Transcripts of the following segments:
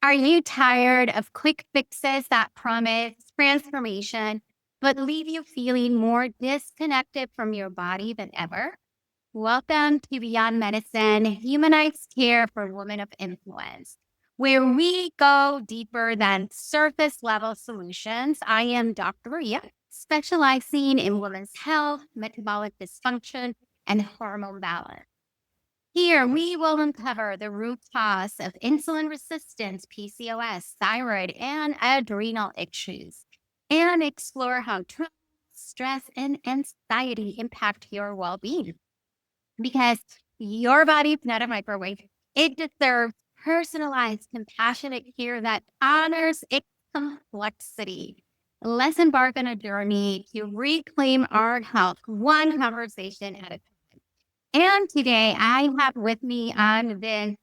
Are you tired of quick fixes that promise transformation, but leave you feeling more disconnected from your body than ever? Welcome to Beyond Medicine, humanized care for women of influence, where we go deeper than surface level solutions. I am Dr. Maria, specializing in women's health, metabolic dysfunction, and hormone balance. Here, we will uncover the root cause of insulin resistance, PCOS, thyroid, and adrenal issues, and explore how trauma, stress, and anxiety impact your well being. Because your body is not a microwave, it deserves personalized, compassionate care that honors its complexity. Let's embark on a journey to reclaim our health, one conversation at a time. And today I have with me on this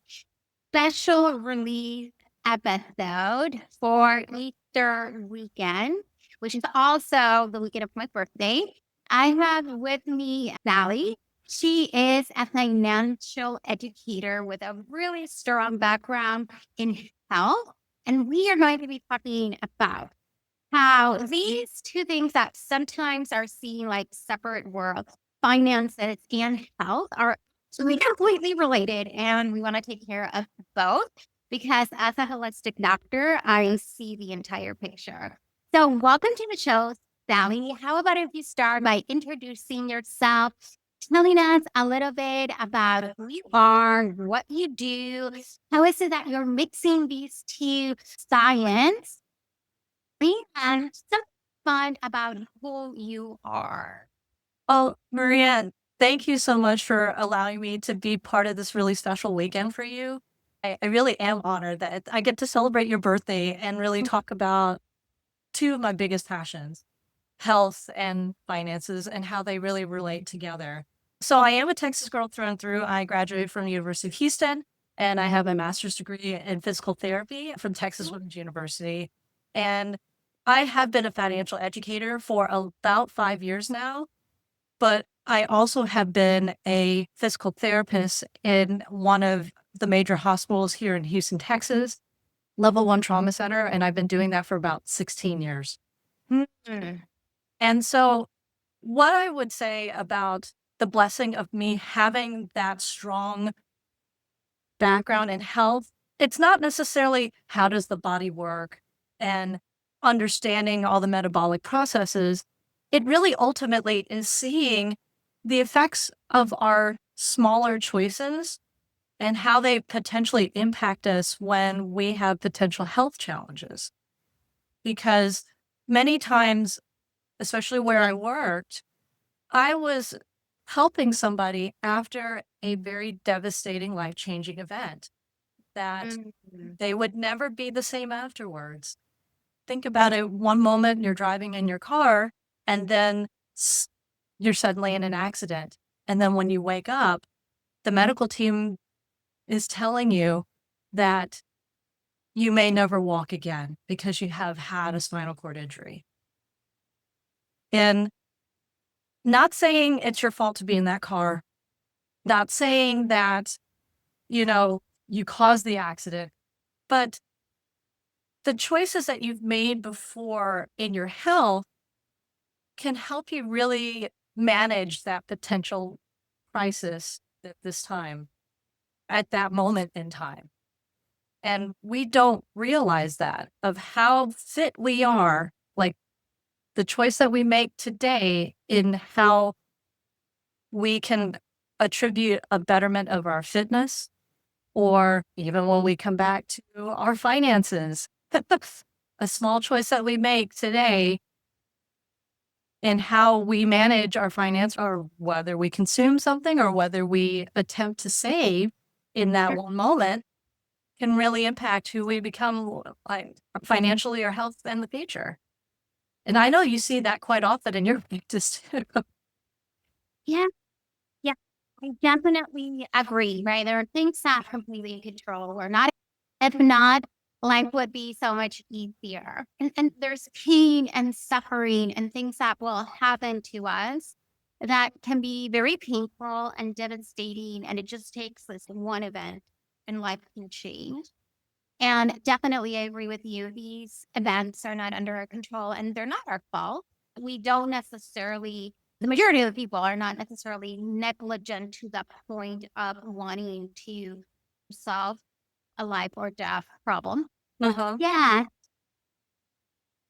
special release episode for Easter weekend, which is also the weekend of my birthday. I have with me Sally. She is a financial educator with a really strong background in health. And we are going to be talking about how these two things that sometimes are seen like separate worlds, finances and health, are actually completely related. And we want to take care of both because as a holistic doctor, I see the entire picture. So, welcome to the show, Sally. How about if you start by introducing yourself, telling us a little bit about who you are, what you do, how is it that you're mixing these two science and some fun about who you are. Oh, Maria, thank you so much for allowing me to be part of this really special weekend for you. I really am honored that I get to celebrate your birthday and really talk about two of my biggest passions, health and finances, and how they really relate together. So I am a Texas girl through and through. I graduated from the University of Houston, and I have a master's degree in physical therapy from Texas Women's University. And I have been a financial educator for about 5 years now, but I also have been a physical therapist in one of the major hospitals here in Houston, Texas, level one trauma center. And I've been doing that for about 16 years. Mm. And so, what I would say about the blessing of me having that strong background in health, it's not necessarily how does the body work and understanding all the metabolic processes. It really ultimately is seeing the effects of our smaller choices and how they potentially impact us when we have potential health challenges. Because many times, especially where I worked, I was helping somebody after a very devastating, life changing event that Mm. they would never be the same afterwards. Think about it. One moment you're driving in your car, and then you're suddenly in an accident. And then when you wake up, the medical team is telling you that you may never walk again because you have had a spinal cord injury. And not saying it's your fault to be in that car, not saying that, you know, you caused the accident, but the choices that you've made before in your health can help you really manage that potential crisis at this time, at that moment in time. And we don't realize that of how fit we are, like the choice that we make today in how we can attribute a betterment of our fitness, or even when we come back to our finances. A small choice that we make today in how we manage our finance, or whether we consume something or whether we attempt to save in that one moment, can really impact who we become, like financially or health in the future. And I know you see that quite often in your practice too. Yeah, yeah, I definitely agree, right? There are things that completely in control or not. If not, life would be so much easier. And there's pain and suffering and things that will happen to us that can be very painful and devastating. And it just takes this one event and life can change. And definitely, I agree with you. These events are not under our control and they're not our fault. We don't necessarily, the majority of the people are not necessarily negligent to the point of wanting to solve a life or death problem. Uh-huh. Yeah.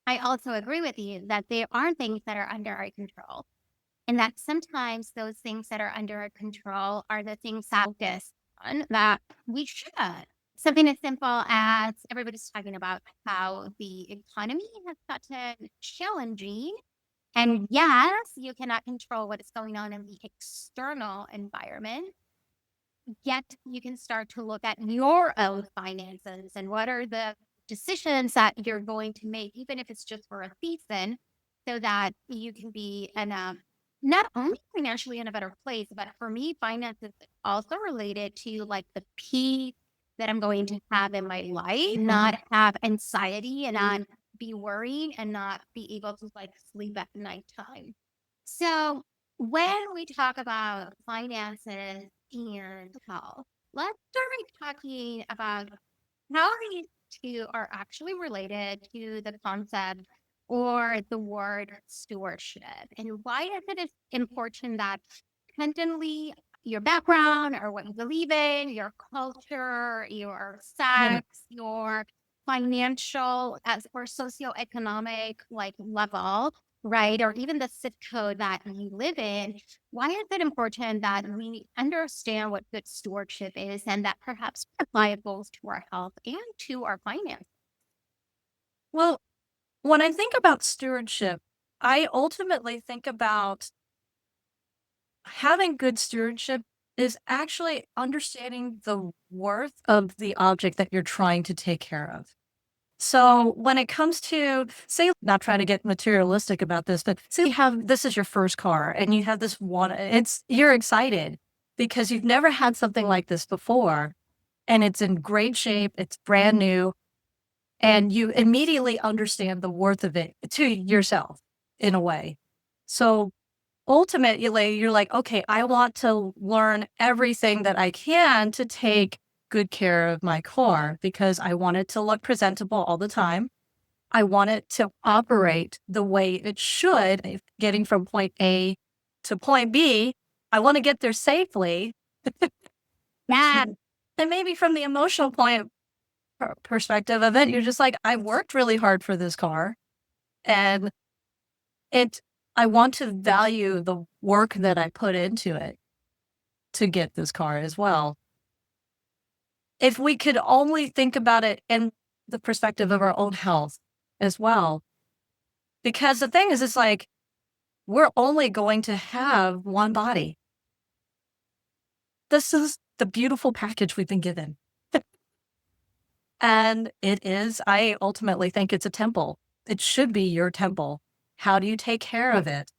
I also agree with you that there are things that are under our control, and that sometimes those things that are under our control are the things that focus on that we should. Something as simple as everybody's talking about how the economy has gotten challenging. And yes, you cannot control what is going on in the external environment, yet you can start to look at your own finances and what are the decisions that you're going to make, even if it's just for a season, so that you can be in a not only financially in a better place, but for me, finances is also related to like the peace that I'm going to have in my life, not have anxiety and not be worried and not be able to like sleep at nighttime. So when we talk about finances and health, let's start by talking about how these two are actually related to the concept or the word stewardship, and why is it important that independently your background or what you believe in, your culture, your Yeah. sex, your financial as or socioeconomic like level, right? Or even the zip code that you live in. Why is it important that we understand what good stewardship is and that perhaps apply it both to our health and to our finance? Well, when I think about stewardship, I ultimately think about having good stewardship is actually understanding the worth of the object that you're trying to take care of. So when it comes to, say, not trying to get materialistic about this, but say you have this is your first car and you have this one, you're excited because you've never had something like this before and it's in great shape, it's brand new, and you immediately understand the worth of it to yourself in a way. So ultimately, you're like, okay, I want to learn everything that I can to take good care of my car because I want it to look presentable all the time. I want it to operate the way it should, if getting from point A to point B. I want to get there safely. Yeah. And maybe from the emotional point perspective of it, you're just like, I worked really hard for this car and it, I want to value the work that I put into it to get this car as well. If we could only think about it in the perspective of our own health as well, because the thing is, it's like we're only going to have one body. This is the beautiful package we've been given. And it is, I ultimately think it's a temple. It should be your temple. How do you take care of it?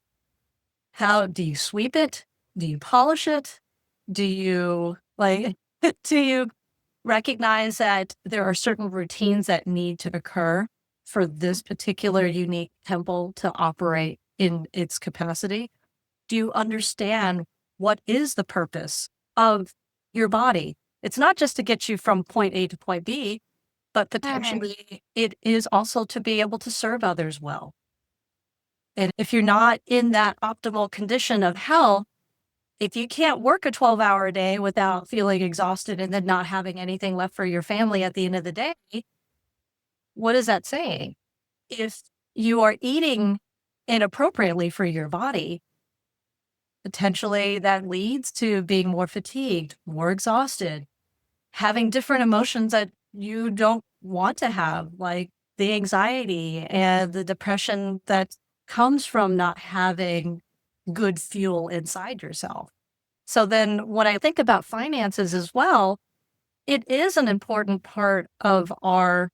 How do you sweep it? Do you polish it? Do you like, do you recognize that there are certain routines that need to occur for this particular unique temple to operate in its capacity? Do you understand what is the purpose of your body? It's not just to get you from point A to point B, but potentially it is also to be able to serve others well. And if you're not in that optimal condition of health, if you can't work a 12-hour day without feeling exhausted and then not having anything left for your family at the end of the day, what is that saying? If you are eating inappropriately for your body, potentially that leads to being more fatigued, more exhausted, having different emotions that you don't want to have, like the anxiety and the depression that comes from not having good fuel inside yourself. So then when I think about finances as well, it is an important part of our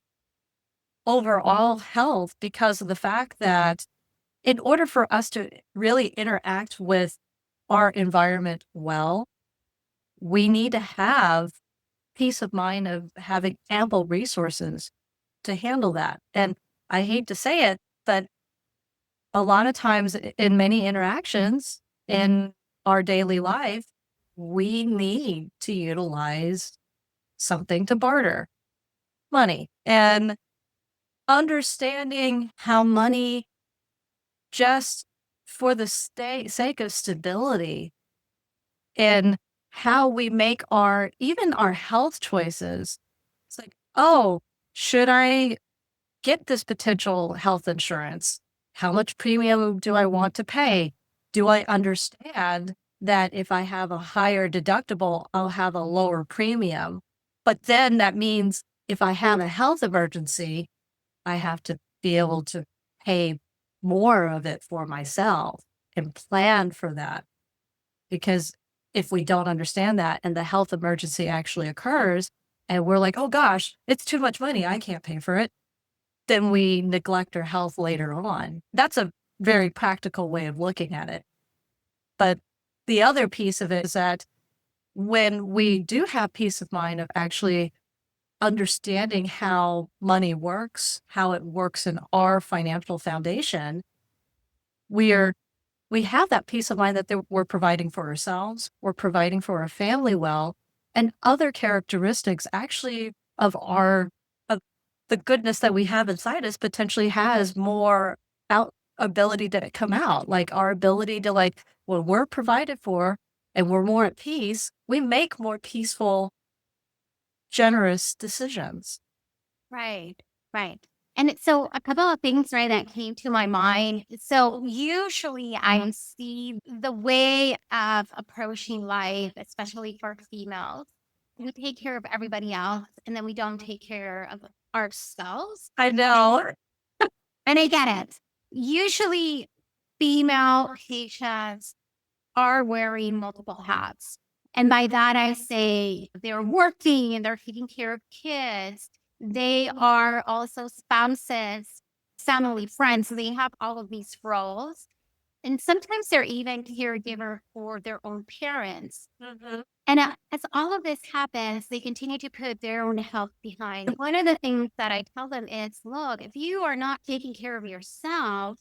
overall health because of the fact that in order for us to really interact with our environment well, we need to have peace of mind of having ample resources to handle that. And I hate to say it, but a lot of times in many interactions in our daily life, we need to utilize something to barter. money and understanding how money, just for the sake of stability, and how we make even our health choices. It's like, oh, should I get this potential health insurance? How much premium do I want to pay? Do I understand that if I have a higher deductible, I'll have a lower premium? But then that means if I have a health emergency, I have to be able to pay more of it for myself and plan for that. Because if we don't understand that and the health emergency actually occurs and we're like, oh gosh, it's too much money, I can't pay for it, then we neglect our health later on. That's a very practical way of looking at it. But the other piece of it is that when we do have peace of mind of actually understanding how money works, how it works in our financial foundation, we are we have that peace of mind that we're providing for ourselves, we're providing for our family well, and other characteristics actually of the goodness that we have inside us potentially has more out ability to come out. Like our ability to when we're provided for and we're more at peace, we make more peaceful, generous decisions. Right, right. And so a couple of things, right, that came to my mind. So usually I see the way of approaching life, especially for females. We take care of everybody else and then we don't take care of ourselves. I know. And I get it. Usually female patients are wearing multiple hats. And by that, I say they're working and they're taking care of kids. They are also spouses, family, friends. So they have all of these roles. And sometimes they're even caregiver for their own parents. Mhm. And as all of this happens, they continue to put their own health behind. One of the things that I tell them is, look, if you are not taking care of yourself,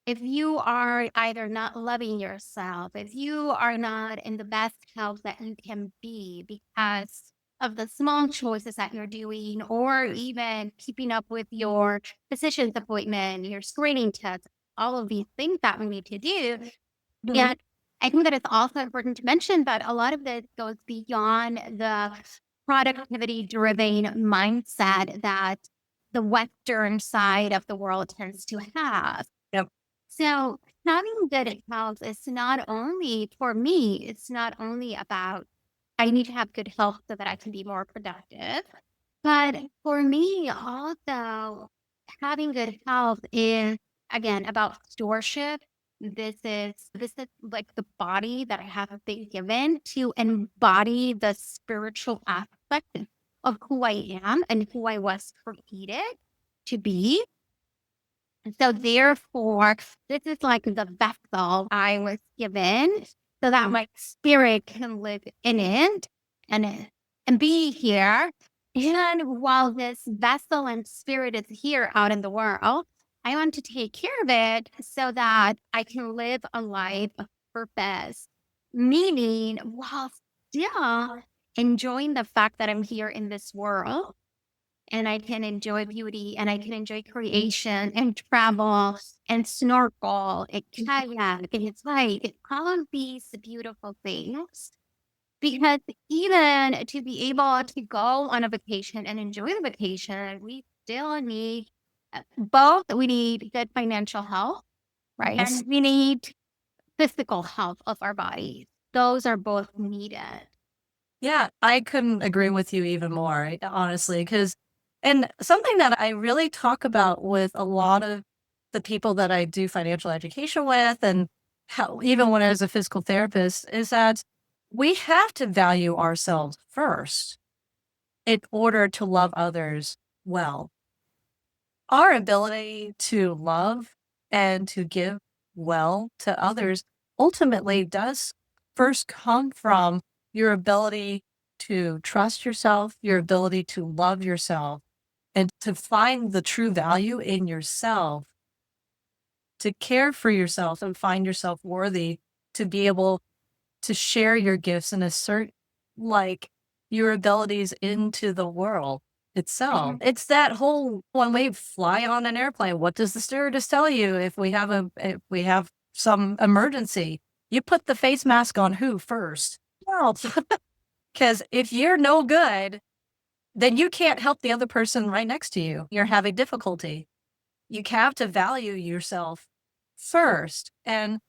if you are either not loving yourself, if you are not in the best health that you can be because of the small choices that you're doing, or even keeping up with your physician's appointment, your screening tests, all of these things that we need to do. And I think that it's also important to mention that a lot of this goes beyond the productivity driven mindset that the Western side of the world tends to have. Yep. So having good health is not only for me, it's not only about I need to have good health so that I can be more productive. But for me, also having good health is again about stewardship. This is like the body that I have been given to embody the spiritual aspect of who I am and who I was created to be. And so therefore, this is like the vessel I was given so that my spirit can live in it and and be here. And while this vessel and spirit is here out in the world, I want to take care of it so that I can live a life of purpose. Meaning while still enjoying the fact that I'm here in this world and I can enjoy beauty and I can enjoy creation and travel and snorkel and kayak and it's like all of these beautiful things. Because even to be able to go on a vacation and enjoy the vacation, we still need both. We need good financial health, right? Yes. And we need physical health of our bodies. Those are both needed. Yeah, I couldn't agree with you even more, honestly, because and something that I really talk about with a lot of the people that I do financial education with, and how even when I was a physical therapist, is that we have to value ourselves first in order to love others well. Our ability to love and to give well to others ultimately does first come from your ability to trust yourself, your ability to love yourself, and to find the true value in yourself, to care for yourself and find yourself worthy to be able to share your gifts and assert like your abilities into the world. itself. It's that whole when we fly on an airplane, what does the stewardess tell you if we have some emergency? You put the face mask on who first? Well, because if you're no good, then you can't help the other person right next to you. You're having difficulty. You have to value yourself first. And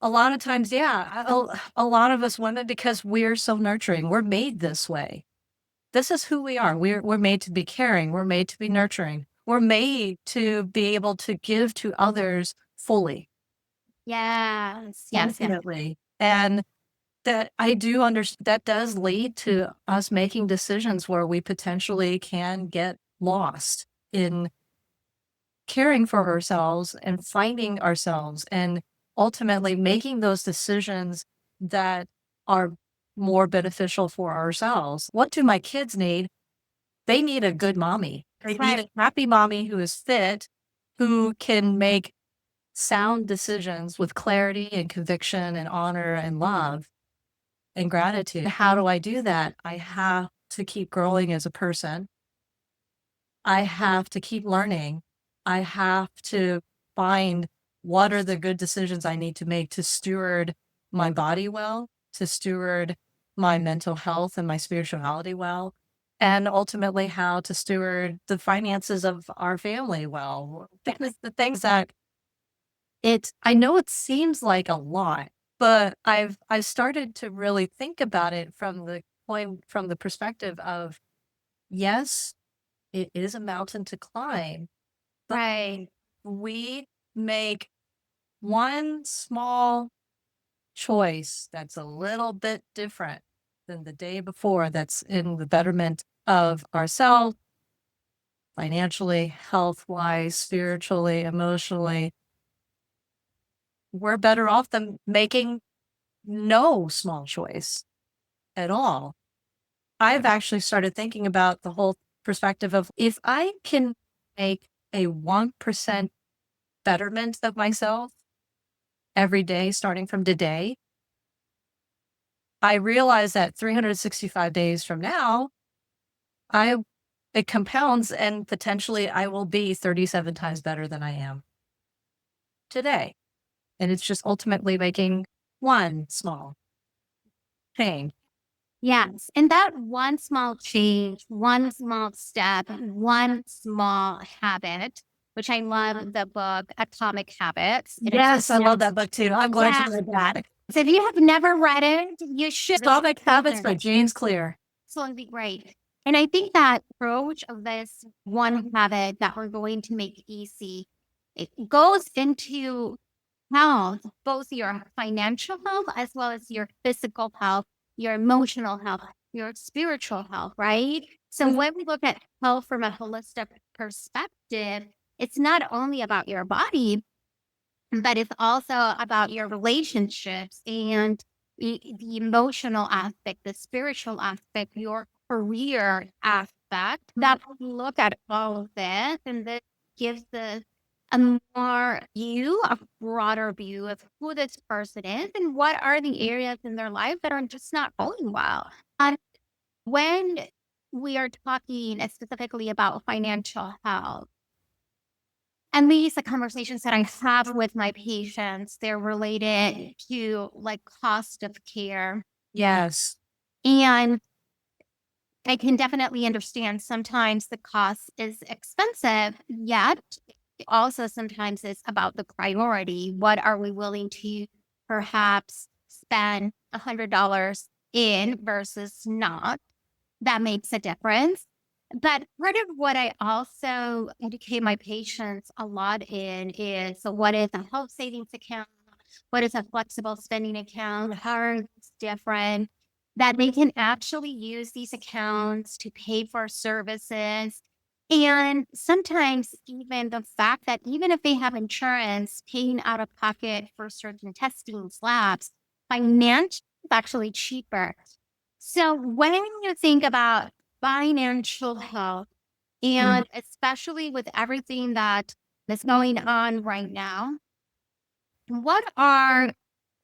a lot of times, yeah, a lot of us women, because we're so nurturing, we're made this way. This is who we are. We're made to be caring. We're made to be nurturing. We're made to be able to give to others fully, Yes, yes, yes. infinitely. And that I do understand that does lead to us making decisions where we potentially can get lost in caring for ourselves and finding ourselves and ultimately making those decisions that are more beneficial for ourselves. What do my kids need? They need a good mommy. They need a happy mommy who is fit, who can make sound decisions with clarity and conviction and honor and love and gratitude. How do I do that? I have to keep growing as a person. I have to keep learning. I have to find what are the good decisions I need to make to steward my body well, to steward my mental health and my spirituality well, and ultimately how to steward the finances of our family well. Because the things that I know it seems like a lot, but I've started to really think about it from the perspective of, yes, it is a mountain to climb, but Right. we make one small choice that's a little bit different than the day before, that's in the betterment of ourselves, financially, health wise, spiritually, emotionally. We're better off than making no small choice at all. I've actually started thinking about the whole perspective of if I can make a 1% betterment of myself every day, starting from today, I realize that 365 days from now, I it compounds and potentially I will be 37 times better than I am today. And it's just ultimately making one small change. Yes. And that one small change, one small step, one small habit, which I love the book Atomic Habits. Yes, I love that book too. I'm going to read that. So if you have never read it, you should. Atomic Habits by James Clear. Absolutely great. And I think that approach of this one habit that we're going to make easy, it goes into health, both your financial health as well as your physical health, your emotional health, your spiritual health, right? So when we look at health from a holistic perspective, it's not only about your body, but it's also about your relationships and the emotional aspect, the spiritual aspect, your career aspect. That we look at all of this, and this gives us a broader view of who this person is and what are the areas in their life that are just not going well. And when we are talking specifically about financial health, and these are conversations that I have with my patients. They're related to like cost of care. Yes. And I can definitely understand sometimes the cost is expensive, yet also sometimes it's about the priority. What are we willing to perhaps spend $100 in versus not? That makes a difference. But part of what I also educate my patients a lot in is, so what is a health savings account? What is a flexible spending account? How are these different? That they can actually use these accounts to pay for services. And sometimes even the fact that even if they have insurance, paying out of pocket for certain testing labs, financially is actually cheaper. So when you think about financial health, and especially with everything that is going on right now, what are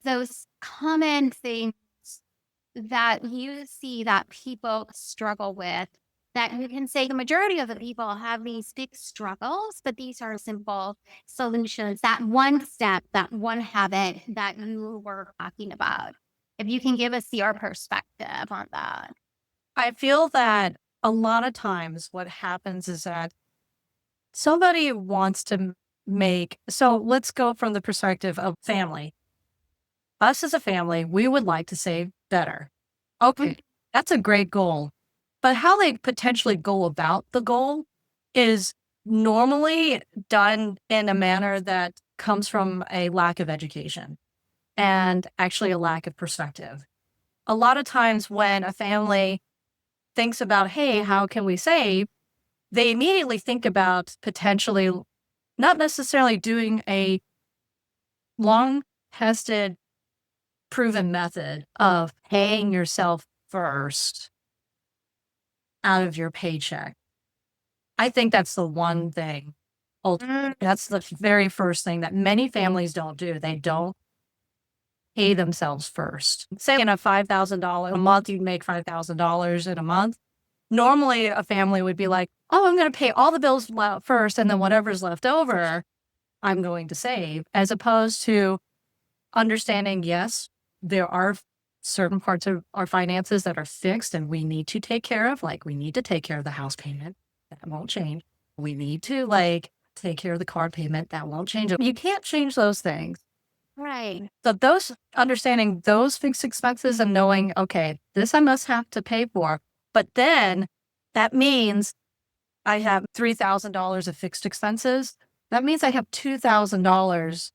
those common things that you see that people struggle with that you can say the majority of the people have these big struggles, but these are simple solutions. That one step, that one habit that you were talking about. If you can give us your perspective on that. I feel that a lot of times what happens is that somebody wants to make, so let's go from the perspective of family. Us as a family, we would like to save better. Okay, that's a great goal. But how they potentially go about the goal is normally done in a manner that comes from a lack of education and actually a lack of perspective. A lot of times when a family thinks about, hey, how can we save? They immediately think about potentially not necessarily doing a long tested, proven method of paying yourself first out of your paycheck. I think that's the one thing. That's the very first thing that many families don't do. They don't pay themselves first. Say in a $5,000 a month, you'd make $5,000 in a month. Normally, a family would be like, oh, I'm going to pay all the bills first, and then whatever's left over, I'm going to save, as opposed to understanding, yes, there are certain parts of our finances that are fixed and we need to take care of. Like, we need to take care of the house payment. That won't change. We need to take care of the car payment. That won't change. You can't change those things. Right. So those understanding those fixed expenses and knowing, okay, this I must have to pay for. But then that means I have $3,000 of fixed expenses. That means I have $2,000.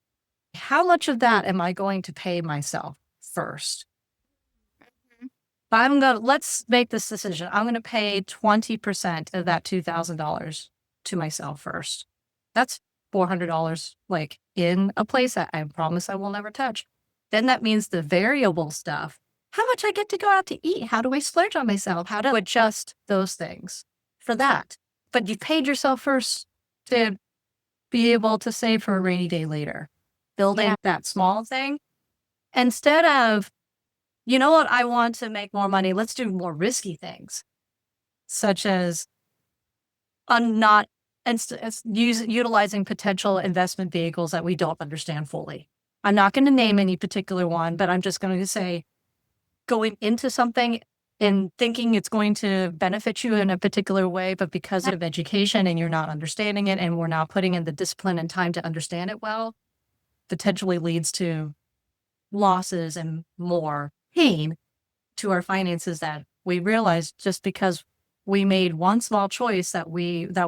How much of that am I going to pay myself first? Let's make this decision. I'm going to pay 20% of that $2,000 to myself first. That's $400, like in a place that I promise I will never touch. Then that means the variable stuff, how much I get to go out to eat? How do I splurge on myself? How to adjust those things for that? But you paid yourself first to be able to save for a rainy day later. Building that small thing instead of, you know what, I want to make more money. Let's do more risky things, such as not utilizing potential investment vehicles that we don't understand fully. I'm not going to name any particular one, but I'm just going to say going into something and thinking it's going to benefit you in a particular way, but because of education and you're not understanding it and we're not putting in the discipline and time to understand it well, potentially leads to losses and more pain to our finances that we realized just because we made one small choice that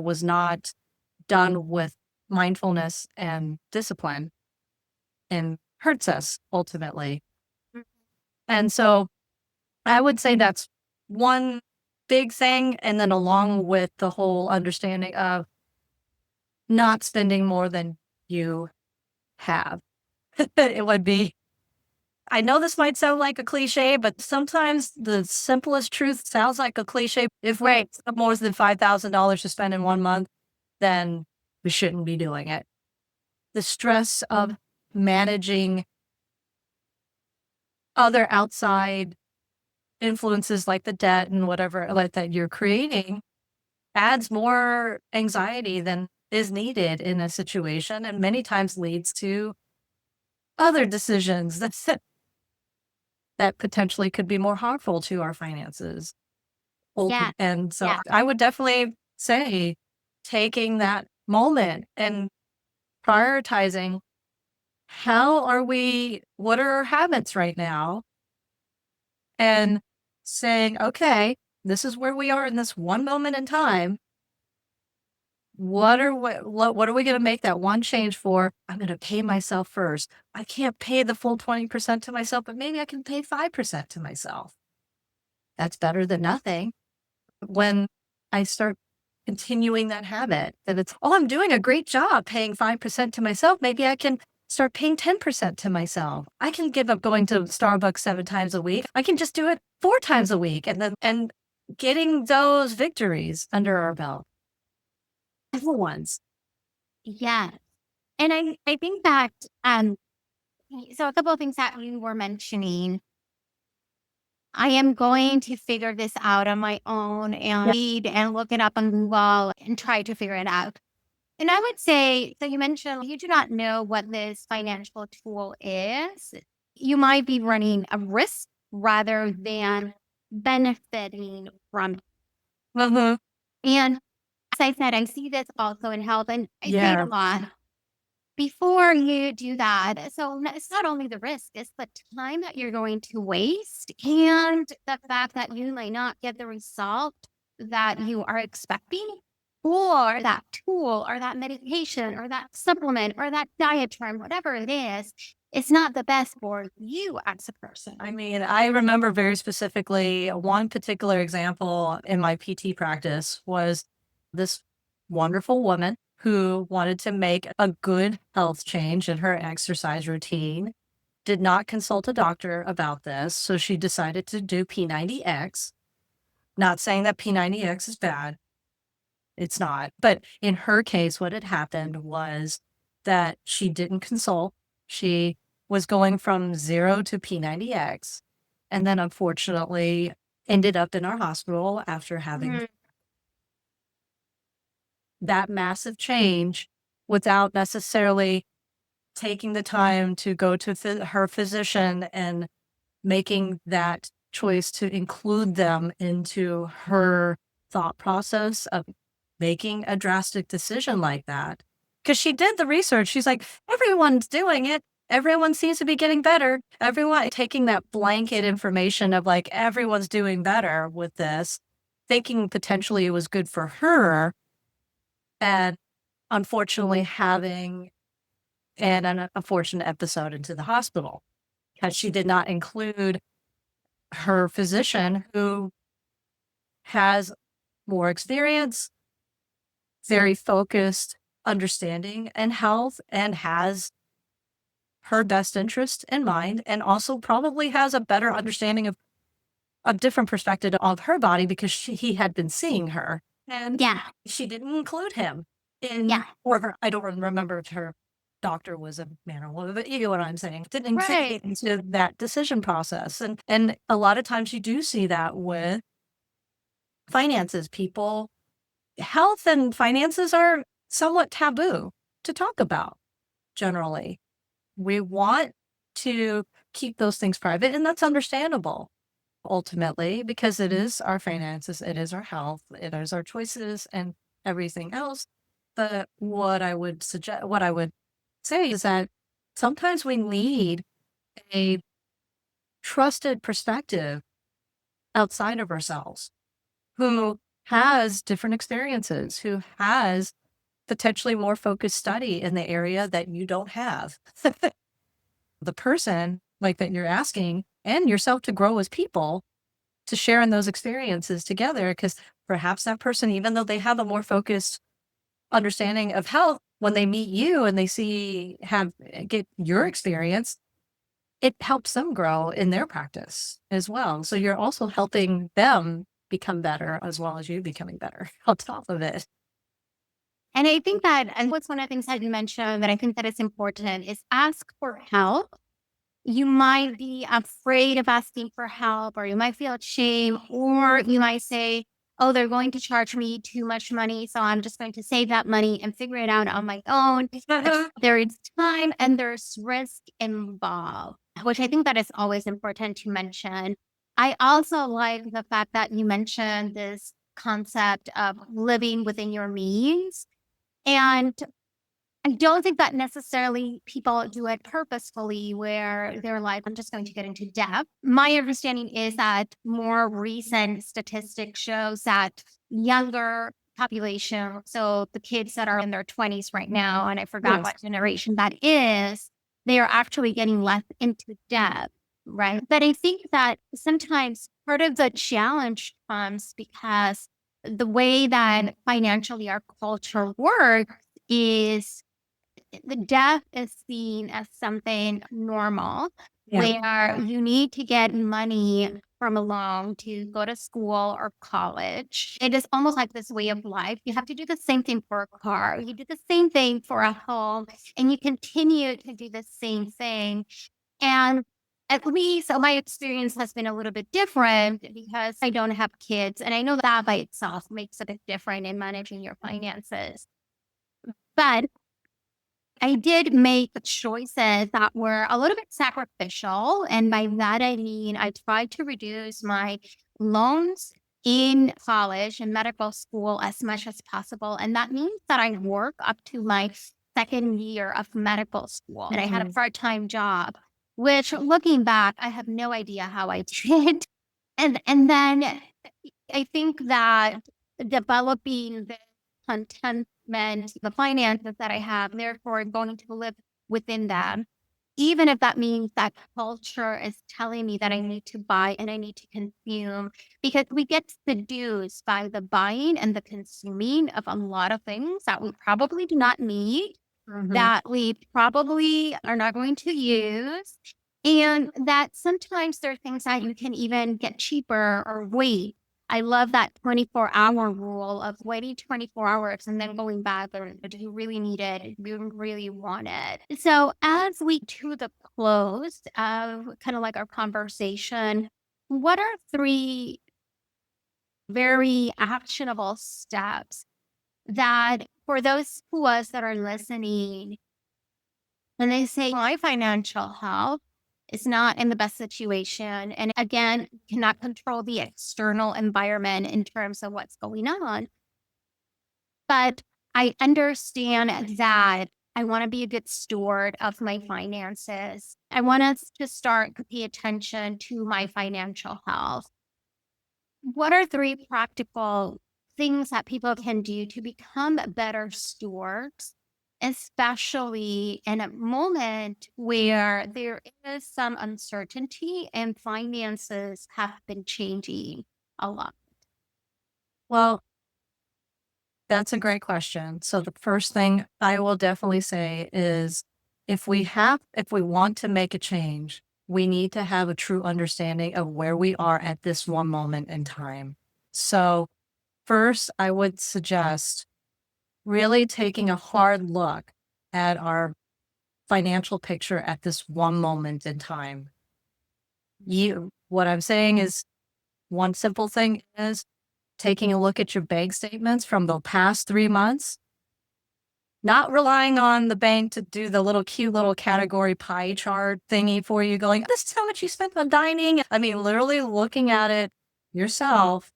was not done with mindfulness and discipline and hurts us ultimately. And so I would say that's one big thing. And then along with the whole understanding of not spending more than you have, it would be, I know this might sound like a cliche, but sometimes the simplest truth sounds like a cliche. If we have more than $5,000 to spend in 1 month, then we shouldn't be doing it. The stress of managing other outside influences like the debt and whatever like that you're creating adds more anxiety than is needed in a situation, and many times leads to other decisions that potentially could be more harmful to our finances. Yeah. And so I would definitely say taking that moment and prioritizing what are our habits right now? And saying, okay, this is where we are in this one moment in time. What are we going to make that one change for? I'm going to pay myself first. I can't pay the full 20% to myself, but maybe I can pay 5% to myself. That's better than nothing. When I start continuing that habit, that it's, oh, I'm doing a great job paying 5% to myself. Maybe I can start paying 10% to myself. I can give up going to Starbucks 7 times a week. I can just do it 4 times a week. And getting those victories under our belt. Little ones. Yeah. And I think that, so a couple of things that you were mentioning I am going to figure this out on my own and read and look it up on Google and try to figure it out. And I would say, so you mentioned you do not know what this financial tool is. You might be running a risk rather than benefiting from it. Mhm. And as I said, I see this also in health, and I say it a Yeah. lot. Before you do that, so it's not only the risk, it's the time that you're going to waste and the fact that you may not get the result that you are expecting, or that tool or that medication or that supplement or that diet term, whatever it is, it's not the best for you as a person. I mean, I remember very specifically one particular example in my PT practice was this wonderful woman who wanted to make a good health change in her exercise routine, did not consult a doctor about this. So she decided to do P90X. Not saying that P90X is bad. It's not. But in her case, what had happened was that she didn't consult. She was going from 0 to P90X, and then unfortunately ended up in our hospital after having that massive change without necessarily taking the time to go to her physician and making that choice to include them into her thought process of making a drastic decision like that. Because she did the research. She's like, everyone's doing it. Everyone seems to be getting better. Everyone taking that blanket information of like, everyone's doing better with this, thinking potentially it was good for her. And unfortunately, having an unfortunate episode into the hospital because she did not include her physician who has more experience, very focused understanding and health, and has her best interest in mind, and also probably has a better understanding of a different perspective of her body because he had been seeing her. And Yeah. she didn't include him in, Yeah. or her, I don't remember if her doctor was a man or woman, but you get what I'm saying. Didn't include Right. it into that decision process. And a lot of times you do see that with finances. People, health and finances are somewhat taboo to talk about generally. We want to keep those things private, and that's understandable ultimately because it is our finances, it is our health, it is our choices and everything else. But what I would say is that sometimes we need a trusted perspective outside of ourselves who has different experiences, who has potentially more focused study in the area that you don't have. The person like that you're asking and yourself to grow as people to share in those experiences together because perhaps that person, even though they have a more focused understanding of health, when they meet you and they get your experience, it helps them grow in their practice as well. So you're also helping them become better as well as you becoming better on top of it. And I think that, and what's one of the things that you mentioned that I think that is important is ask for help. You might be afraid of asking for help, or you might feel shame, or you might say, oh, they're going to charge me too much money. So I'm just going to save that money and figure it out on my own. There is time and there's risk involved, which I think that is always important to mention. I also like the fact that you mentioned this concept of living within your means. And I don't think that necessarily people do it purposefully where they're like, I'm just going to get into debt. My understanding is that more recent statistics shows that younger population, so the kids that are in their 20s right now, and I forgot Yes. what generation that is, they are actually getting less into debt, right? But I think that sometimes part of the challenge comes because the way that financially our culture works is the death is seen as something normal Yeah. where you need to get money from a loan to go to school or college. It is almost like this way of life. You have to do the same thing for a car. You do the same thing for a home and you continue to do the same thing. And At least my experience has been a little bit different because I don't have kids. And I know that by itself makes a bit different in managing your finances. But I did make choices that were a little bit sacrificial. And by that, I mean, I tried to reduce my loans in college and medical school as much as possible. And that means that I work up to my second year of medical school and I had a part-time job, which looking back, I have no idea how I did. And then I think that developing the contentment, the finances that I have, therefore going to live within them, even if that means that culture is telling me that I need to buy and I need to consume, because we get seduced by the buying and the consuming of a lot of things that we probably do not need, that we probably are not going to use. And that sometimes there are things that you can even get cheaper or wait. I love that 24-hour rule of waiting 24 hours and then going back. Or do you really need it? Do you really want it? So, as we to the close of kind of like our conversation, what are three very actionable steps that for those of us that are listening, when they say my financial health is not in the best situation, and again, cannot control the external environment in terms of what's going on, but I understand that I want to be a good steward of my finances. I want us to start to pay attention to my financial health. What are three practical things that people can do to become better stewards, especially in a moment where there is some uncertainty and finances have been changing a lot? Well, that's a great question. So the first thing I will definitely say is if we want to make a change, we need to have a true understanding of where we are at this one moment in time. So first, I would suggest really taking a hard look at our financial picture at this one moment in time. What I'm saying is one simple thing is taking a look at your bank statements from the past 3 months, not relying on the bank to do the little cute little category pie chart thingy for you, going, this is how much you spent on dining. I mean, literally looking at it yourself,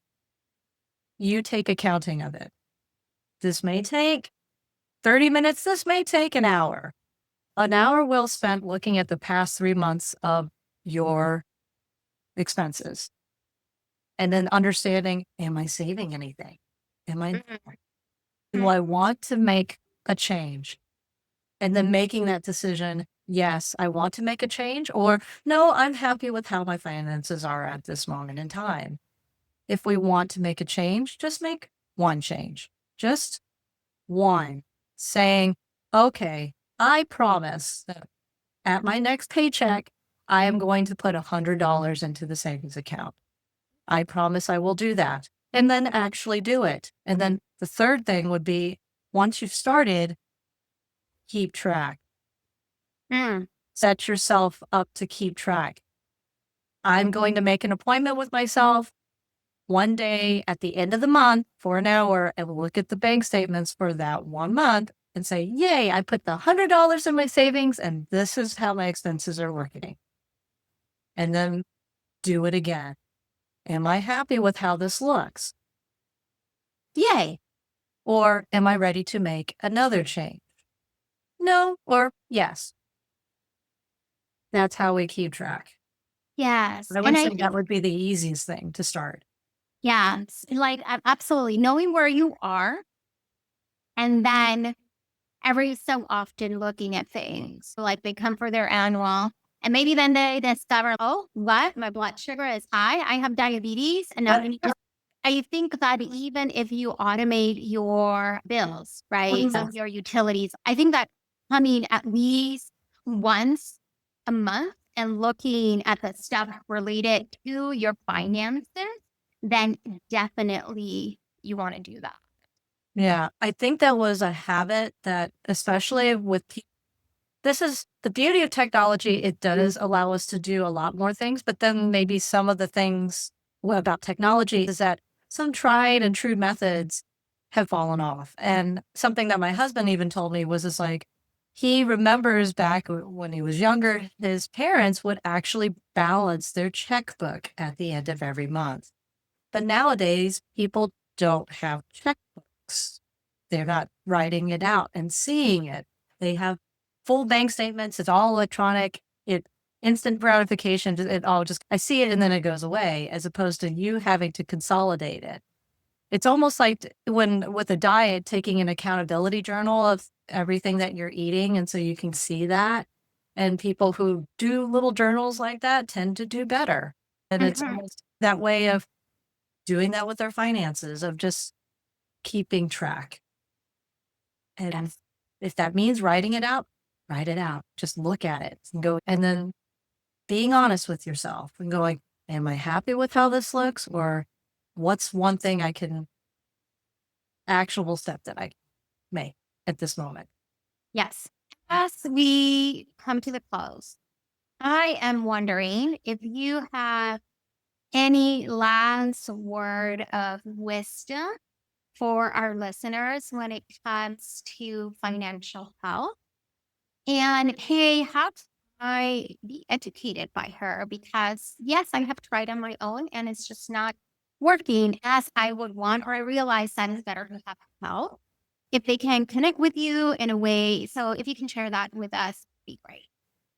you take accounting of it. This may take 30 minutes. This may take an hour. An hour well spent looking at the past 3 months of your expenses and then understanding, am I saving anything? Am I, do I want to make a change? And then making that decision, yes, I want to make a change, or no, I'm happy with how my finances are at this moment in time. If we want to make a change, just make one change, just one, saying, okay, I promise that at my next paycheck, I am going to put $100 into the savings account. I promise I will do that. And then actually do it. And then the third thing would be once you've started, keep track. Set yourself up to keep track. I'm going to make an appointment with myself one day at the end of the month for an hour and look at the bank statements for that 1 month and say, yay, I put the $100 in my savings and this is how my expenses are working. And then do it again. Am I happy with how this looks? Yay. Or am I ready to make another change? No or yes. That's how we keep track. Yes. I would And I say think, that would be the easiest thing to start. yes, like absolutely knowing where you are and then every so often looking at things like they come for their annual and maybe then they discover, oh, what? My blood sugar is high. I have diabetes. And now I need to I think that even if you automate your bills, right, of your utilities, I think that coming at least once a month and looking at the stuff related to your finances, then definitely you want to do that. Yeah, I think that was a habit that, especially with people, this is the beauty of technology. It does allow us to do a lot more things, but then maybe some of the things about technology is that some tried and true methods have fallen off. And something that my husband even told me was just like, he remembers back when he was younger, his parents would actually balance their checkbook at the end of every month. But nowadays, people don't have checkbooks. They're not writing it out and seeing it. They have full bank statements. It's all electronic. It instant gratification. It all just, I see it and then it goes away, as opposed to you having to consolidate it. It's almost like when with a diet, taking an accountability journal of everything that you're eating. And so you can see that. And people who do little journals like that tend to do better. And it's Mhm. almost that way of doing that with their finances, of just keeping track. And Yes. if that means writing it out, write it out. Just look at it and go, and then being honest with yourself and going, am I happy with how this looks? Or what's one thing I can, actionable step that I make at this moment? Yes. As we come to the close, I am wondering if you have any last word of wisdom for our listeners when it comes to financial health. And hey, how can I be educated by her? Because yes, I have tried on my own and it's just not working as I would want, or I realize that it's better to have help if they can connect with you in a way. So if you can share that with us, be great.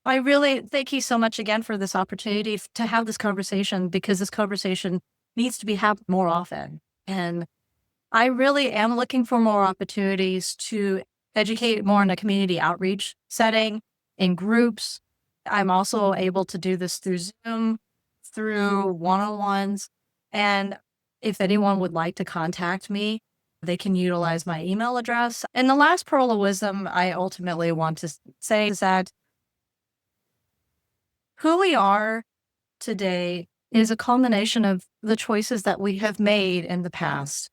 I really thank you so much again for this opportunity to have this conversation, because this conversation needs to be had more often. And I really am looking for more opportunities to educate more in a community outreach setting, in groups. I'm also able to do this through Zoom, through one-on-ones. And if anyone would like to contact me, they can utilize my email address. And the last pearl of wisdom I ultimately want to say is that who we are today is a culmination of the choices that we have made in the past.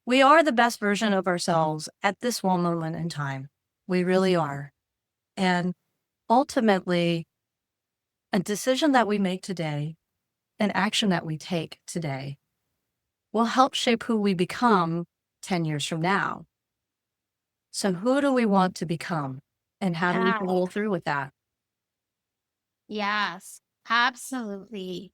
We are the best version of ourselves at this one moment in time. We really are. And ultimately, a decision that we make today, an action that we take today, will help shape who we become 10 years from now. So, who do we want to become? And how do we Yeah. follow through with that? Yes, absolutely.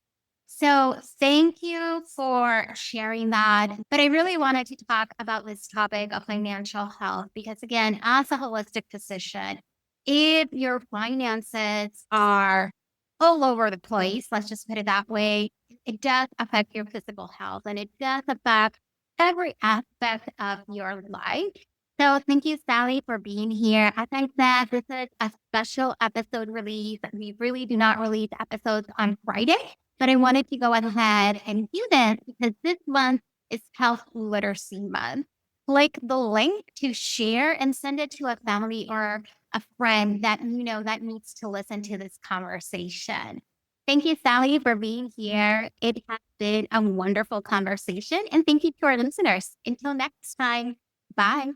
So thank you for sharing that. But I really wanted to talk about this topic of financial health because, again, as a holistic physician, if your finances are all over the place, let's just put it that way, it does affect your physical health and it does affect every aspect of your life. So thank you, Sally, for being here. I think that this is a special episode release. We really do not release episodes on Friday, but I wanted to go ahead and do this because this month is Health Literacy Month. Click the link to share and send it to a family or a friend that you know that needs to listen to this conversation. Thank you, Sally, for being here. It has been a wonderful conversation. And thank you to our listeners. Until next time, bye.